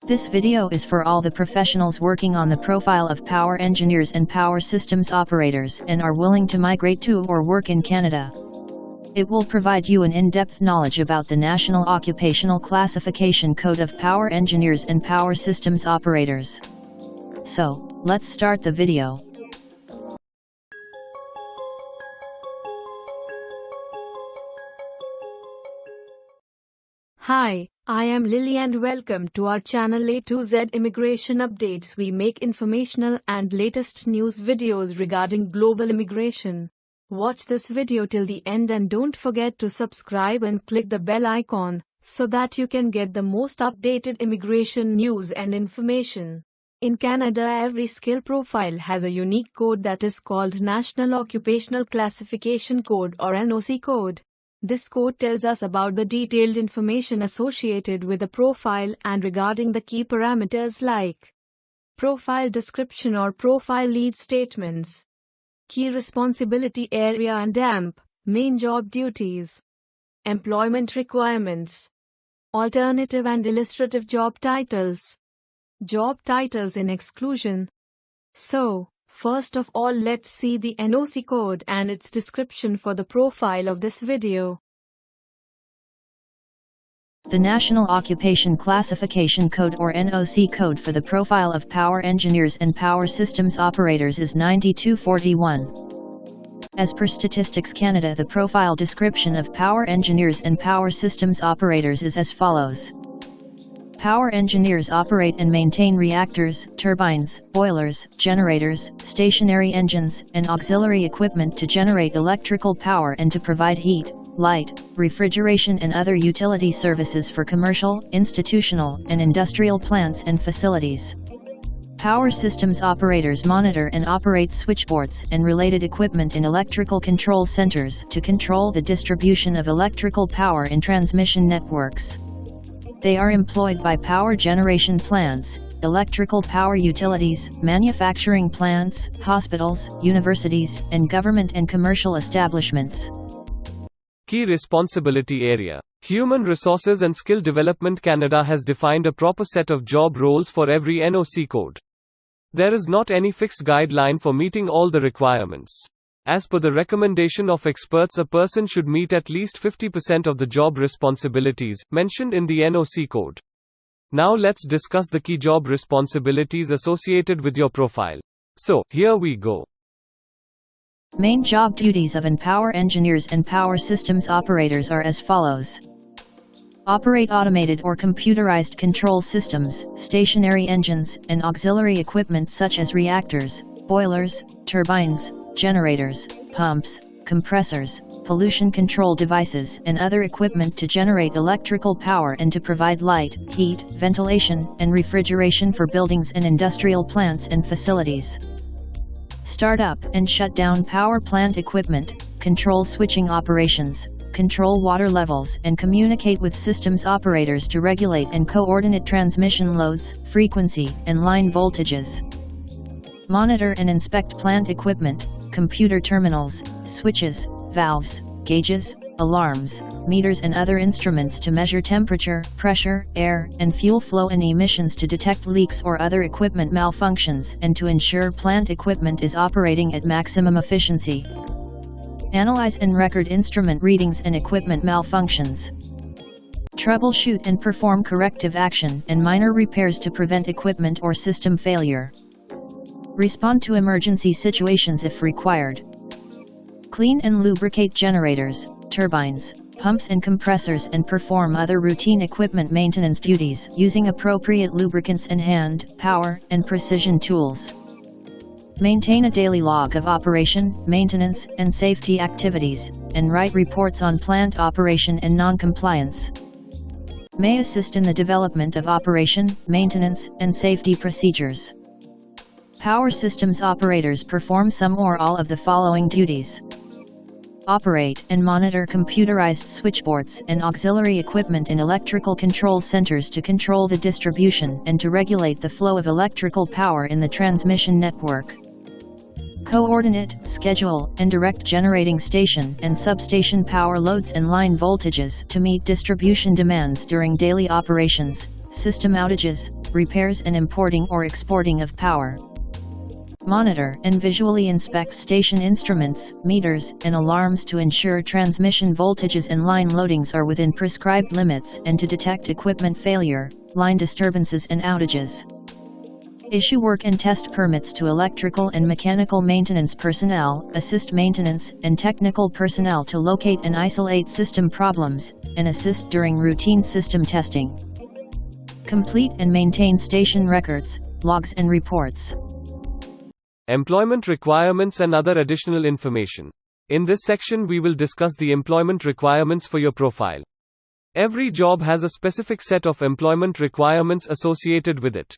This video is for all the professionals working on the profile of power engineers and power systems operators and are willing to migrate to or work in Canada. It will provide you an in-depth knowledge about the National Occupational Classification Code of Power Engineers and Power Systems Operators. So, let's start the video. Hi, I am Lily and welcome to our channel A to Z Immigration Updates. We make informational and latest news videos regarding global immigration. Watch this video till the end and don't forget to subscribe and click the bell icon so that you can get the most updated immigration news and information. In Canada, every skill profile has a unique code that is called National Occupational Classification Code or NOC Code. This code tells us about the detailed information associated with a profile and regarding the key parameters like profile description or profile lead statements, key responsibility area and AMP, main job duties, employment requirements, alternative and illustrative job titles in exclusion. So, first of all, let's see the NOC code and its description for the profile of this video. The National Occupation Classification Code or NOC code for the profile of power engineers and power systems operators is 9241. As per Statistics Canada, the profile description of power engineers and power systems operators is as follows. Power engineers operate and maintain reactors, turbines, boilers, generators, stationary engines, and auxiliary equipment to generate electrical power and to provide heat, light, refrigeration and other utility services for commercial, institutional, and industrial plants and facilities. Power systems operators monitor and operate switchboards and related equipment in electrical control centers to control the distribution of electrical power in transmission networks. They are employed by power generation plants, electrical power utilities, manufacturing plants, hospitals, universities, and government and commercial establishments. Key responsibility area. Human Resources and Skill Development Canada has defined a proper set of job roles for every NOC code. There is not any fixed guideline for meeting all the requirements. As per the recommendation of experts, a person should meet at least 50% of the job responsibilities mentioned in the NOC code. Now let's discuss the key job responsibilities associated with your profile. So, here we go. Main job duties of power engineers and power systems operators are as follows. Operate automated or computerized control systems, stationary engines, and auxiliary equipment such as reactors, boilers, turbines, generators, pumps, compressors, pollution control devices and other equipment to generate electrical power and to provide light, heat, ventilation, and refrigeration for buildings and industrial plants and facilities. Start up and shut down power plant equipment, control switching operations, control water levels and communicate with systems operators to regulate and coordinate transmission loads, frequency, and line voltages. Monitor and inspect plant equipment, computer terminals, switches, valves, gauges, alarms, meters and other instruments to measure temperature, pressure, air, and fuel flow and emissions to detect leaks or other equipment malfunctions and to ensure plant equipment is operating at maximum efficiency. Analyze and record instrument readings and equipment malfunctions. Troubleshoot and perform corrective action and minor repairs to prevent equipment or system failure. Respond to emergency situations if required. Clean and lubricate generators, turbines, pumps and compressors and perform other routine equipment maintenance duties using appropriate lubricants and hand, power, and precision tools. Maintain a daily log of operation, maintenance, and safety activities, and write reports on plant operation and non-compliance. May assist in the development of operation, maintenance, and safety procedures. Power systems operators perform some or all of the following duties. Operate and monitor computerized switchboards and auxiliary equipment in electrical control centers to control the distribution and to regulate the flow of electrical power in the transmission network. Coordinate, schedule, and direct generating station and substation power loads and line voltages to meet distribution demands during daily operations, system outages, repairs and importing or exporting of power. Monitor and visually inspect station instruments, meters, and alarms to ensure transmission voltages and line loadings are within prescribed limits and to detect equipment failure, line disturbances and outages. Issue work and test permits to electrical and mechanical maintenance personnel, assist maintenance and technical personnel to locate and isolate system problems, and assist during routine system testing. Complete and maintain station records, logs and reports. Employment requirements and other additional information. In this section we will discuss the employment requirements for your profile. Every job has a specific set of employment requirements associated with it.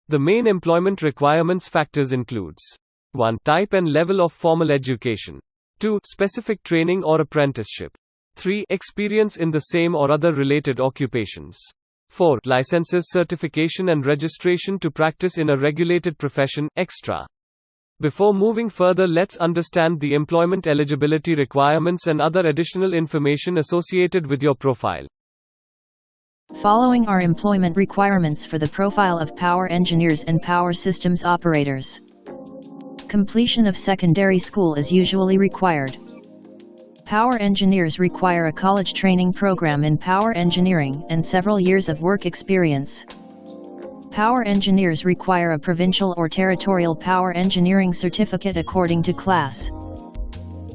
The main employment requirements factors includes 1. Type and level of formal education. 2. Specific training or apprenticeship. 3. Experience in the same or other related occupations. 4. Licenses, certification and registration to practice in a regulated profession, extra. Before moving further, let's understand the employment eligibility requirements and other additional information associated with your profile. Following are employment requirements for the profile of power engineers and power systems operators. Completion of secondary school is usually required. Power engineers require a college training program in power engineering and several years of work experience. Power engineers require a provincial or territorial power engineering certificate according to class.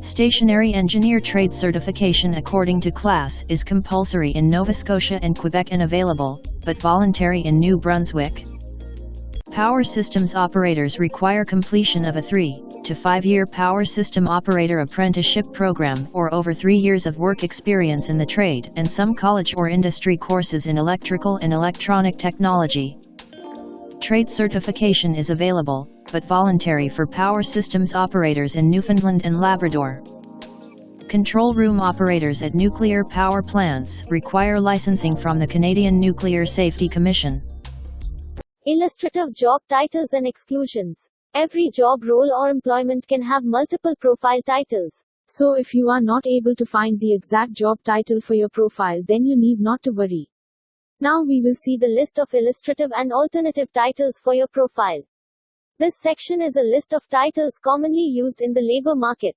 Stationary engineer trade certification according to class is compulsory in Nova Scotia and Quebec and available, but voluntary in New Brunswick. Power systems operators require completion of a 3 to 5 year power system operator apprenticeship program or over 3 years of work experience in the trade and some college or industry courses in electrical and electronic technology. Trade certification is available, but voluntary for power systems operators in Newfoundland and Labrador. Control room operators at nuclear power plants require licensing from the Canadian Nuclear Safety Commission. Illustrative job titles and exclusions. Every job role or employment can have multiple profile titles. So if you are not able to find the exact job title for your profile, then you need not to worry. Now we will see the list of illustrative and alternative titles for your profile. This section is a list of titles commonly used in the labor market.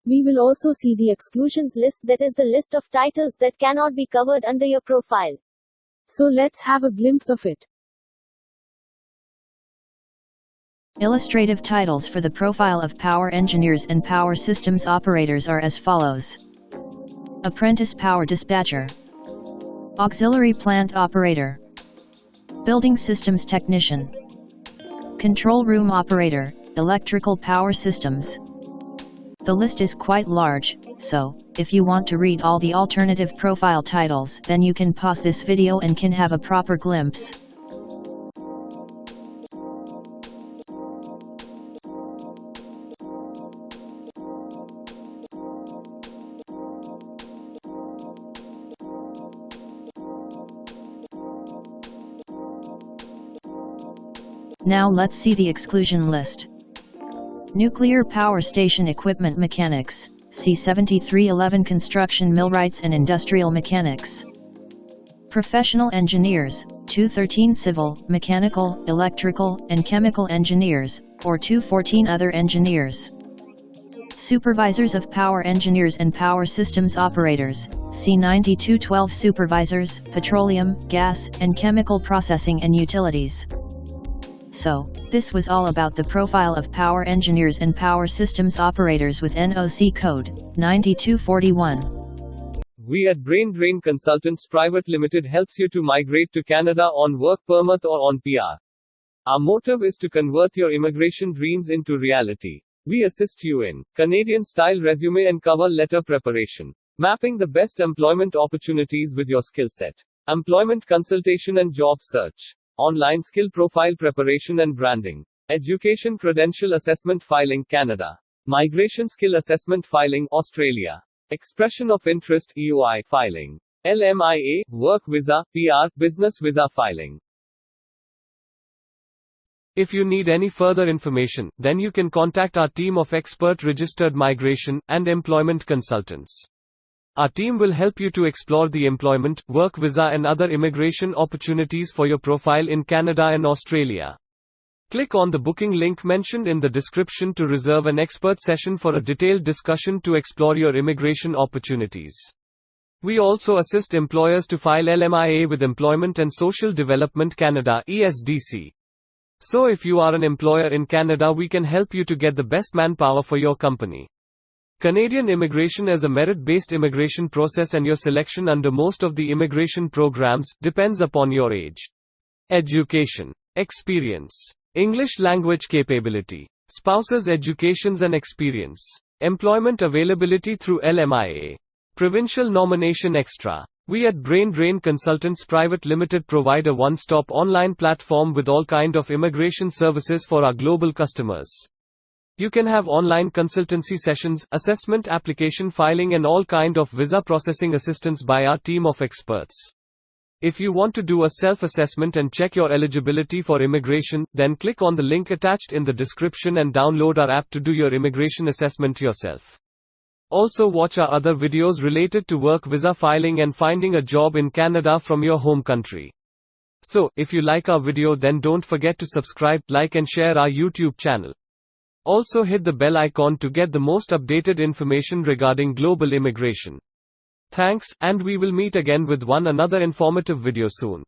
We will also see the exclusions list, that is the list of titles that cannot be covered under your profile. So let's have a glimpse of it. Illustrative titles for the profile of power engineers and power systems operators are as follows. Apprentice power dispatcher. Auxiliary plant operator. Building systems technician. Control room operator, electrical power systems. The list is quite large, so, if you want to read all the alternative profile titles, then you can pause this video and can have a proper glimpse. Now let's see the exclusion list. Nuclear power station equipment mechanics, C7311 construction millwrights and industrial mechanics. Professional engineers, 213 civil, mechanical, electrical, and chemical engineers, or 214 other engineers. Supervisors of power engineers and power systems operators, C9212 supervisors, petroleum, gas, and chemical processing and utilities. So, this was all about the profile of power engineers and power systems operators with NOC Code 9241. We at Brain Drain Consultants Private Limited helps you to migrate to Canada on work permit or on PR. Our motive is to convert your immigration dreams into reality. We assist you in Canadian-style resume and cover letter preparation, mapping the best employment opportunities with your skill set, employment consultation and job search, online skill profile preparation and branding, education credential assessment filing Canada, migration skill assessment filing Australia, expression of interest EOI filing, LMIA, work visa, PR, business visa filing. If you need any further information, then you can contact our team of expert registered migration and employment consultants. Our team will help you to explore the employment, work visa and other immigration opportunities for your profile in Canada and Australia. Click on the booking link mentioned in the description to reserve an expert session for a detailed discussion to explore your immigration opportunities. We also assist employers to file LMIA with Employment and Social Development Canada (ESDC). So if you are an employer in Canada, we can help you to get the best manpower for your company. Canadian immigration is a merit-based immigration process, and your selection under most of the immigration programs depends upon your age, education, experience, English language capability, spouse's educations and experience, employment availability through LMIA, provincial nomination extra. We at Brain Drain Consultants Private Limited provide a one-stop online platform with all kind of immigration services for our global customers. You can have online consultancy sessions, assessment, application filing and all kind of visa processing assistance by our team of experts. If you want to do a self-assessment and check your eligibility for immigration, then click on the link attached in the description and download our app to do your immigration assessment yourself. Also watch our other videos related to work visa filing and finding a job in Canada from your home country. So, if you like our video, then don't forget to subscribe, like and share our YouTube channel. Also hit the bell icon to get the most updated information regarding global immigration. Thanks, and we will meet again with another informative video soon.